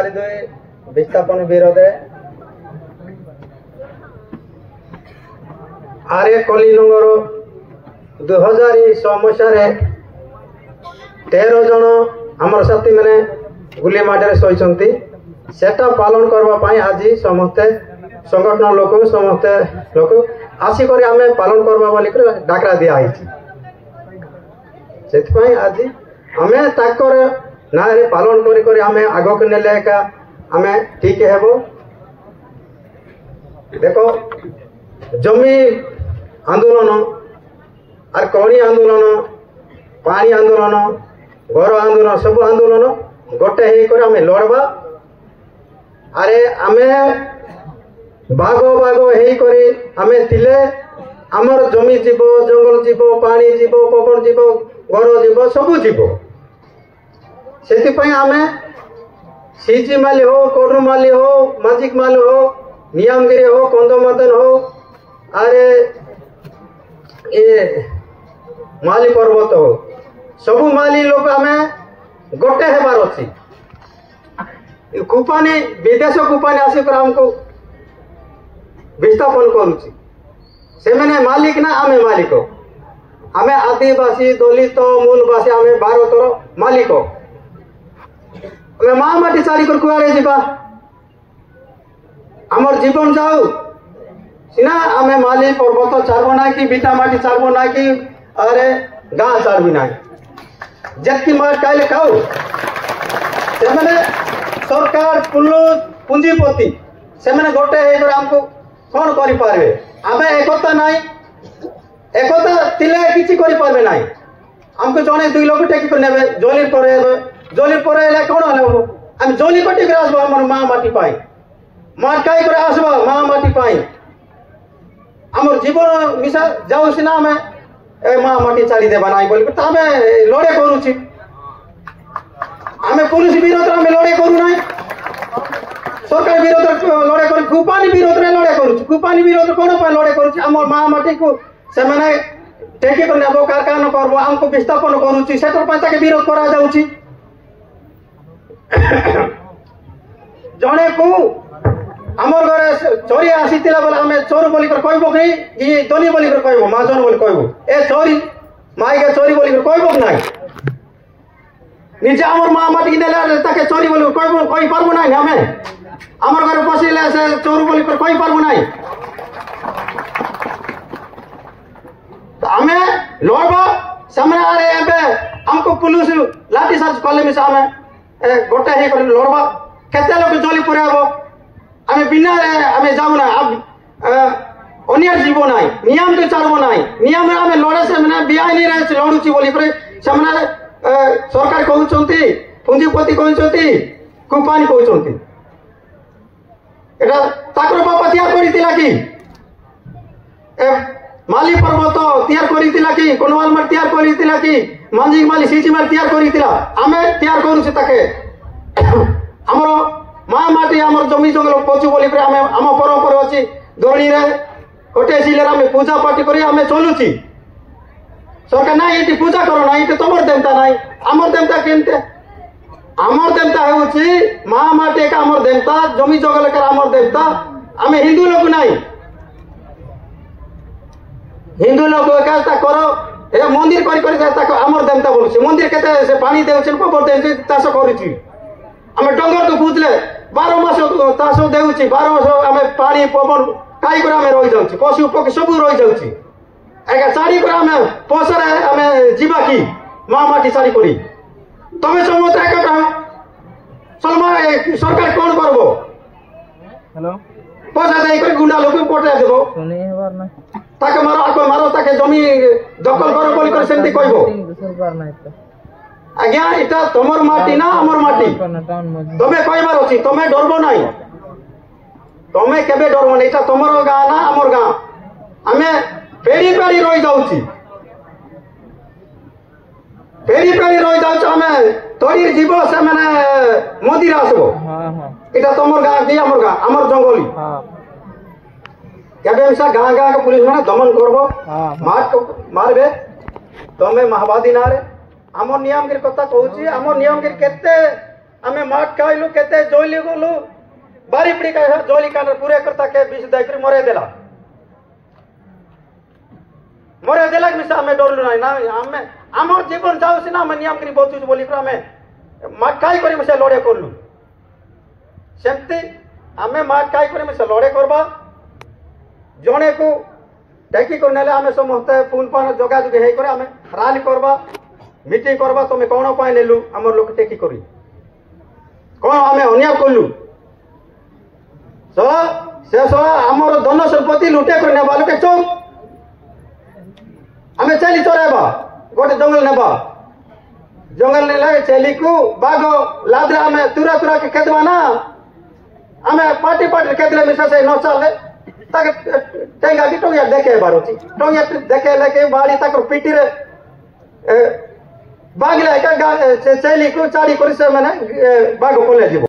2002 विस्थापन विरोध आर्य कलिनगर 2006 मसीह 13 जन आमर साथी मैंने गुली माटे सही सेटा पालन करने आज समस्ते संगठन लोक समस्ते लोक आसिक आम पालन करवा बोल डाकरा दिखाई से आज आम ताकर ना पालन कर आम आग को नेले एका आम ठीक हेबो। देखो जमी आंदोलन आर कणी आंदोलन पानी आंदोलन घर आंदोलन सब आंदोलन गोटे आम लड़वा अरे आमे बाग बाग आमे थिले आमर जमी जीव जंगल जीव पानी जीव पवन जीव घर जीव सबू जीव से आमे सीजी माली हो कोडुमाली हो माजिक माली हो नियामगिरी हो कंदमदन हो अरे ये माली पर्वत हो सबू माली लोग आमे गोटे हेबार अच्छी कूपानी विदेश कूपानी आसिक आमको विस्थापन करुच्ची से मैंने मालिक ना आमे मालिक आमे आदिवासी दलित मूलवासी आमे भारतर मालिक आमे माँ माटी छाड़ी कर कुआड़े जीवा आमर जीवन जाऊ सीना आमे माली पर्वत छाड़ब ना कि बिटा माटी छाड़ब ना कि अरे गाँ छाड़बी ना जत्ती मार खाइले खाऊ से मैंने सरकार पुंजीपति से मैंने गोटे आमको कौन करें आम एकता ना एकता तिले किसी करें ना आमको जड़े 2 लोग टेक ने जली जली कौन आम जली कटिक आसब आम माँ माटी मार खाई आसब माँ माटी आम जीवन मिशा जाऊ सीना आम माँ माटी छाड़ी देवा ना बोल आम लड़े करुची आम पुलिस विरोध आम लड़े करूना सरकार विरोध लड़े कर कूपानी विरोध में लड़े कूपानी विरोध कौन लड़े कर माँ माटी को से मैंने टेक नेब कारखाना करब आमको विस्थापन करुच्ची से विरोध करा जाउची जड़े को आमर घरे चोरी आसी बोले आम चोर बोल कहब कि धनी बोल कहब महाजन बोल कहब ए चोरी माई के चोरी बोल कहब ना निजे आमर माँ माटी ने चोरी बोल कही पार्ब ना आम आमर घर पशिले से चोर बोल कही पार्ब ना आम लड़बा सामने आमको पुलिस लाठी चार्ज कले मिस आम गोटे लड़बा केते लोग जली पुराब आम बिना आम जाऊना अन्य जीव ना नियम तो छाड़ब ना नियम आम लड़े से मैंने बेआईन लड़ुची बोल सरकार कहते पुंजीपति कहते कंपानी कहते बापा तैयार कि माली पर्वत तैयार कि कोनवाल मार तैयार कि मांझी माली सीची मार तैयार आम तैयार करुचे आमर माँ माटी आमर जमी जंगल पचु बोल आम परंपरा अच्छी दड़ी गोटे जिले आम पूजा पाठ कर चलुची सरकार ना ये पूजा करो ना ये तुम देवता ना आमर देवता केमते आमर देवता हूँ माँ माटी का आमर देवता जमी जंगल का आमर देवता आम हिंदू लोग ना हिंदू लोग कर मंदिर कर आमर देवता बोलुचे मंदिर के पानी देचे गोबर दे चाष करुच्ची आम डंगर तो बुझले 12 मास चाष देउची 12 मास आम पानी पवन खाई आम रही जाऊँ पशु पक्षी सब रही जाऊँ एका छाड़ी आम पसरे आम जीवा कि माँ माटी छाड़ी करी तमें समस्त एक सरकार कौन करब पैसा दे गुंडा लोग पठा देव ताके मारो आको मारो ताके जमी दखल करो बोली कर सेमती कहबो आज्ञा इटा तमर माटी ना हमर माटी तमे कहबार अछि तमे डरबो नाही तमे केबे डरबो नै इटा तमर गाँ ना हमर गाँ आमे पेड़ी पेड़ी रही जाउची पेड़ी पेड़ी रही जाउछ आमे तोरी जीव से माने मंदिर आसबो इटा तमर गाँ कि हमर गाँ हमर जंगली केबे मिसा गाँ गाँ के पुलिस माने दमन करबो मारबे तमे महावादी ना रे आम नियमगिरी कथा कहूँ आम नियमगिरी केते आमे माट खाइलु केते जोइली गलु बारी पड़ी का जोइली कान पूरे करता के विष दैकरी मरे देला कि मिसा आमे डरलु नाही ना आमे हमर जीवन जाउ सिना आमे नियम करी बोचुच बोली पर आमे माट खाइ करी मिसा लड़े करलु सेमती आमे माट खाइ करी मिसा लड़े करबा जणे को टेकी को नेले आमे समस्त फोन पान जोगा जोगे हे करे आमे रैली करबा मीटिंग करबा तमे कोन पाए नेलु हमर लोक टेकी करी कोन आमे अन्याय करलु सो से सो हमर धन संपत्ति लुटे कर नेबा लोके चोप आमे चली चोराबा गोटे जंगल नेबा जंगल ने लागे चली को बागो लादरा आमे तुरा तुरा के केदबा ना आमे पार्टी पार्टी केदले मिसा से न चले ताके टेंगा की टोंगिया देखे बारोची टोंगिया देखे लेके बाड़ी तक पीटी रे बागले का चली को चाड़ी करी से माने बागो कोले जीव।